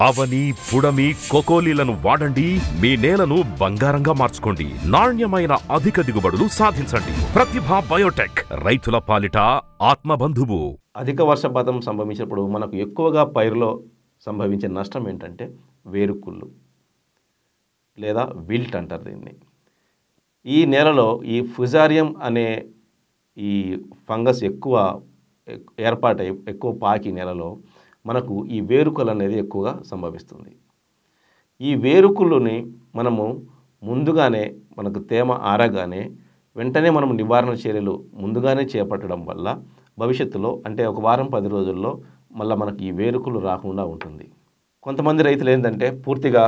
అవని, పుడమి, కోకోలీలను వాడండి. మీ నేలను బంగారంగా మార్చుకోండి. నాణ్యమైన అధిక దిగుబడులు సాధించండి. ప్రతిభ బయోటెక్, రైతుల పాలిట ఆత్మబంధువు. అధిక వర్షపాతం సంభవించినప్పుడు మనకు ఎక్కువగా పైరులో సంభవించే నష్టం ఏంటంటే వేరుకుళ్ళు లేదా విల్ట్ అంటారు దీన్ని. ఈ నేలలో ఈ ఫుజారియం అనే ఈ ఫంగస్ ఎక్కువ ఏర్పాటై ఎక్కువ పాకి నేలలో మనకు ఈ వేరుకులు అనేది ఎక్కువగా సంభవిస్తుంది. ఈ వేరుకుళ్ళుని మనము ముందుగానే మనకు తేమ ఆరగానే వెంటనే మనం నివారణ చర్యలు ముందుగానే చేపట్టడం వల్ల భవిష్యత్తులో అంటే ఒక వారం 10 రోజుల్లో మళ్ళీ మనకి ఈ వేరుకులు రాకుండా ఉంటుంది. కొంతమంది రైతులు ఏంటంటే పూర్తిగా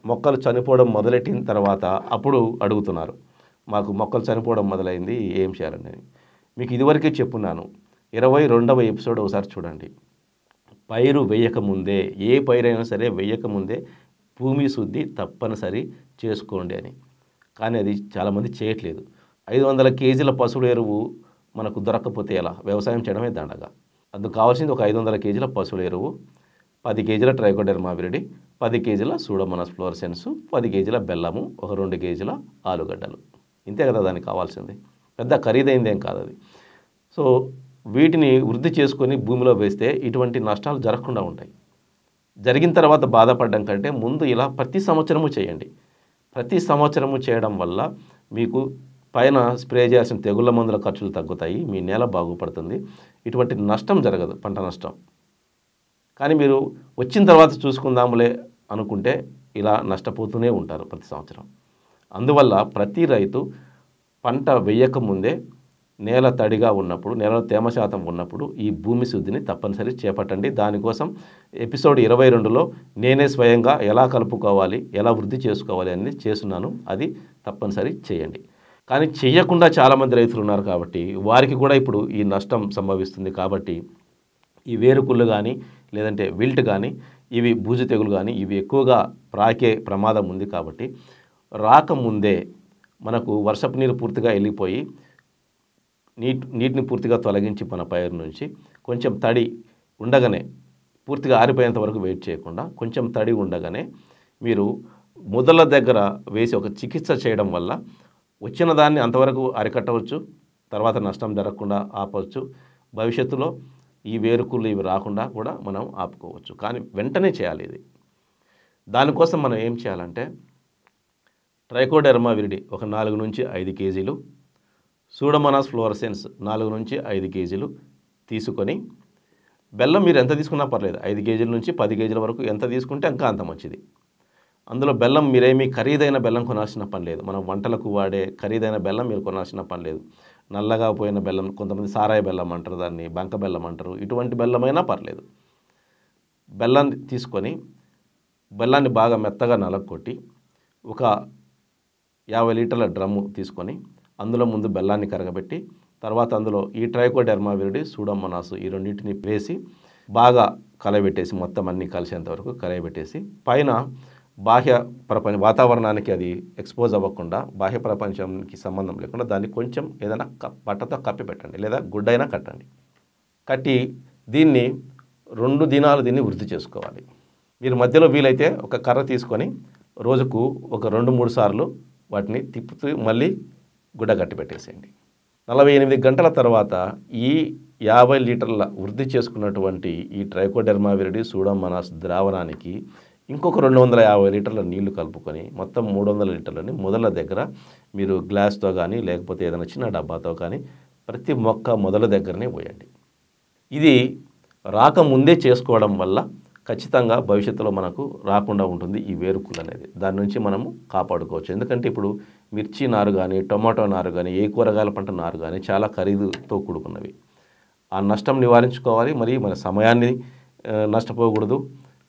మొక్కలు చనిపోవడం మొదలెట్టిన తర్వాత అప్పుడు అడుగుతున్నారు, మాకు మొక్కలు చనిపోవడం మొదలైంది, ఏం చేయాలని. మీకు ఇదివరకే చెప్పున్నాను, 22వ ఎపిసోడ్ ఒకసారి చూడండి. పైరు వేయకముందే, ఏ పైరైనా సరే వేయకముందే భూమి శుద్ధి తప్పనిసరి చేసుకోండి అని. కానీ అది చాలామంది చేయట్లేదు. 500 కేజీల పశువుల ఎరువు మనకు దొరకకపోతే ఎలా? వ్యవసాయం చేయడమే దండగా. అందుకు కావాల్సింది ఒక 500 కేజీల పశువుల ఎరువు, 10 కేజీల ట్రైకోడెర్మా విరిడి, 10 కేజీల సూడోమోనాస్ ఫ్లోరసెన్స్, 10 కేజీల బెల్లము, ఒక 2 కేజీల ఆలుగడ్డలు. ఇంతే కదా దానికి కావాల్సింది. పెద్ద ఖరీదైందేం కాదు అది. సో వీటిని వృద్ధి చేసుకొని భూమిలో వేస్తే ఇటువంటి నష్టాలు జరగకుండా ఉంటాయి. జరిగిన తర్వాత బాధపడడం కంటే ముందు ఇలా ప్రతి సంవత్సరము చేయండి. ప్రతి సంవత్సరము చేయడం వల్ల మీకు పైన స్ప్రే చేయాల్సిన తెగుళ్ళ మందుల ఖర్చులు తగ్గుతాయి, మీ నేల బాగుపడుతుంది, ఇటువంటి నష్టం జరగదు, పంట నష్టం. కానీ మీరు వచ్చిన తర్వాత చూసుకుందాములే అనుకుంటే ఇలా నష్టపోతూనే ఉంటారు ప్రతి సంవత్సరం. అందువల్ల ప్రతి రైతు పంట వేయకముందే నేల తడిగా ఉన్నప్పుడు, నేలలో తేమ శాతం ఉన్నప్పుడు ఈ భూమి శుద్ధిని తప్పనిసరి చేపట్టండి. దానికోసం ఎపిసోడ్ 22లో నేనే స్వయంగా ఎలా కలుపుకోవాలి, ఎలా వృద్ధి చేసుకోవాలి అనేది చేస్తున్నాను. అది తప్పనిసరి చేయండి. కానీ చెయ్యకుండా చాలామంది రైతులు ఉన్నారు కాబట్టి వారికి కూడా ఇప్పుడు ఈ నష్టం సంభవిస్తుంది. కాబట్టి ఈ వేరుకుళ్ళు కానీ లేదంటే విల్ట్ కానీ, ఇవి బూజు తెగులు కానీ ఇవి ఎక్కువగా ప్రాకే ప్రమాదం ఉంది. కాబట్టి రాకముందే మనకు వర్షపు నీరు పూర్తిగా వెళ్ళిపోయి నీటిని పూర్తిగా తొలగించి మన పైరు నుంచి కొంచెం తడి ఉండగానే, పూర్తిగా ఆరిపోయేంత వరకు వెయిట్ చేయకుండా కొంచెం తడి ఉండగానే మీరు మొదల దగ్గర వేసి ఒక చికిత్స చేయడం వల్ల వచ్చిన దాన్ని అంతవరకు అరికట్టవచ్చు, తర్వాత నష్టం జరగకుండా ఆపవచ్చు. భవిష్యత్తులో ఈ వేరుకుళ్ళు ఇవి రాకుండా కూడా మనం ఆపుకోవచ్చు. కానీ వెంటనే చేయాలి ఇది. దానికోసం మనం ఏం చేయాలంటే ట్రైకోడెర్మా విరిడి ఒక 4 నుంచి 5 కేజీలు, సూడోమోనాస్ ఫ్లోరసెన్స్ 4 నుంచి 5 కేజీలు తీసుకొని, బెల్లం మీరు ఎంత తీసుకున్నా పర్లేదు, 5 కేజీల నుంచి 10 కేజీల వరకు ఎంత తీసుకుంటే ఇంకా అంత మంచిది. అందులో బెల్లం మీరేమీ ఖరీదైన బెల్లం కొనాల్సిన పని లేదు. మనం వంటలకు వాడే ఖరీదైన బెల్లం మీరు కొనాల్సిన పని లేదు. నల్లగా పోయిన బెల్లం, కొంతమంది సారాయి బెల్లం అంటారు, దాన్ని బంక బెల్లం అంటారు, ఇటువంటి బెల్లమైనా పర్లేదు. బెల్లాన్ని తీసుకొని బెల్లాన్ని బాగా మెత్తగా నలగొట్టి ఒక 50 లీటర్ల డ్రమ్ము తీసుకొని అందులో ముందు బెల్లాన్ని కరగబెట్టి తర్వాత అందులో ఈ ట్రైకోడెర్మా విరిడి, సూడోమోనాస్ ఈ రెండింటిని వేసి బాగా కలయబెట్టేసి, మొత్తం అన్నీ కలిసేంత వరకు కలయబెట్టేసి పైన బాహ్య ప్రపంచ వాతావరణానికి అది ఎక్స్పోజ్ అవ్వకుండా, బాహ్య ప్రపంచానికి సంబంధం లేకుండా దాన్ని కొంచెం ఏదైనా బట్టతో కప్పి పెట్టండి, లేదా గుడ్డైనా కట్టండి. కట్టి దీన్ని 2 దినాలు దీన్ని వృద్ధి చేసుకోవాలి. మీరు మధ్యలో వీలైతే ఒక కర్ర తీసుకొని రోజుకు ఒక 2-3 సార్లు వాటిని తిప్పుతూ మళ్ళీ గుడ్డ కట్టి పెట్టేసేయండి. 48 గంటల తర్వాత ఈ 50 లీటర్ల వృద్ధి చేసుకున్నటువంటి ఈ ట్రైకోడెర్మా విరిడి, సూడోమోనాస్ ద్రావణానికి ఇంకొక 250 లీటర్ల నీళ్లు కలుపుకొని మొత్తం 300 లీటర్లని మొదల దగ్గర మీరు గ్లాస్తో కానీ లేకపోతే ఏదైనా చిన్న డబ్బాతో కానీ ప్రతి మొక్క మొదల దగ్గరనే పోయండి. ఇది రాకముందే చేసుకోవడం వల్ల ఖచ్చితంగా భవిష్యత్తులో మనకు రాకుండా ఉంటుంది ఈ వేరుకుళ్ళు అనేది. దాని నుంచి మనము కాపాడుకోవచ్చు. ఎందుకంటే ఇప్పుడు మిర్చి నారు కానీ, టొమాటో నారు కానీ, ఏ కూరగాయల పంట నారు కానీ చాలా ఖరీదుతో కూడుకున్నవి. ఆ నష్టం నివారించుకోవాలి, మరి మన సమయాన్ని నష్టపోకూడదు.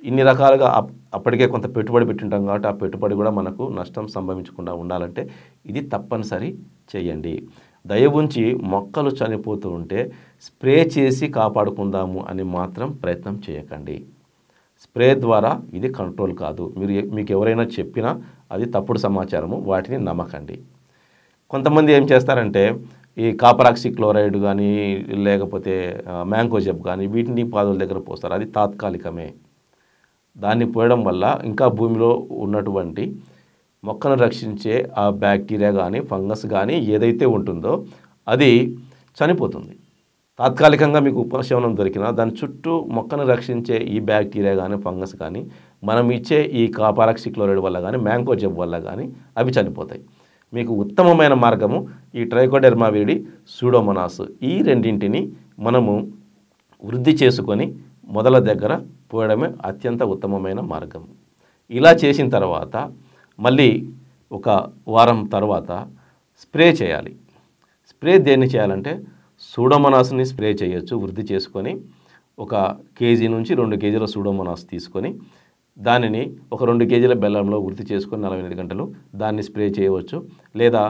ఇన్ని రకాలుగా అప్పటికే కొంత పెట్టుబడి పెట్టింటాం కాబట్టి ఆ పెట్టుబడి కూడా మనకు నష్టం సంభవించకుండా ఉండాలంటే ఇది తప్పనిసరి చేయండి. దయ ఉంచి మొక్కలు చనిపోతూ ఉంటే స్ప్రే చేసి కాపాడుకుందాము అని మాత్రం ప్రయత్నం చేయకండి. స్ప్రే ద్వారా ఇది కంట్రోల్ కాదు. మీకు ఎవరైనా చెప్పినా అది తప్పుడు సమాచారము, వాటిని నమ్మకండి. కొంతమంది ఏం చేస్తారంటే ఈ కాపరాక్సి క్లోరైడ్ కానీ లేకపోతే మ్యాంకోజెబ్ కానీ వీటిని పాదుల దగ్గర పోస్తారు. అది తాత్కాలికమే. దాన్ని పోయడం వల్ల ఇంకా భూమిలో ఉన్నటువంటి మొక్కను రక్షించే ఆ బ్యాక్టీరియా కానీ ఫంగస్ కానీ ఏదైతే ఉంటుందో అది చనిపోతుంది. తాత్కాలికంగా మీకు ఉపశమనం దొరికినా దాని చుట్టూ మొక్కను రక్షించే ఈ బ్యాక్టీరియా కానీ ఫంగస్ కానీ మనం ఇచ్చే ఈ కాపరాక్సిక్లోరైడ్ వల్ల కానీ మ్యాంకోజెబ్ వల్ల కానీ అవి చనిపోతాయి. మీకు ఉత్తమమైన మార్గము ఈ ట్రైకోడెర్మా విరిడి సూడోమోనాస్ ఈ రెండింటిని మనము వృద్ధి చేసుకొని మొదల దగ్గర పోయడమే అత్యంత ఉత్తమమైన మార్గం. ఇలా చేసిన తర్వాత మళ్ళీ ఒక వారం తర్వాత స్ప్రే చేయాలి. స్ప్రే దేన్ని చేయాలంటే సూడోమోనాస్ని స్ప్రే చేయొచ్చు. వృద్ధి చేసుకొని 1 కేజీ నుంచి 2 కేజీల సూడోమోనాస్ తీసుకొని దానిని ఒక 2 కేజీల బెల్లంలో వృద్ధి చేసుకొని 48 గంటలు దాన్ని స్ప్రే చేయవచ్చు. లేదా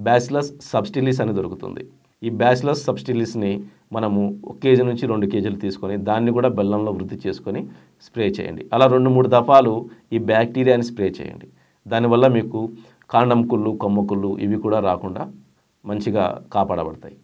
బ్యాసిలస్ సబ్స్టిలిస్ అని దొరుకుతుంది. ఈ బ్యాసిలస్ సబ్స్టిలిస్ని మనము 1 కేజీ నుంచి 2 కేజీలు తీసుకొని దాన్ని కూడా బెల్లంలో వృద్ధి చేసుకొని స్ప్రే చేయండి. అలా 2-3 దఫాలు ఈ బ్యాక్టీరియాని స్ప్రే చేయండి. దానివల్ల మీకు కాండం కుళ్ళు, కొమ్మ కుళ్ళు ఇవి కూడా రాకుండా మంచిగా కాపాడబడతాయి.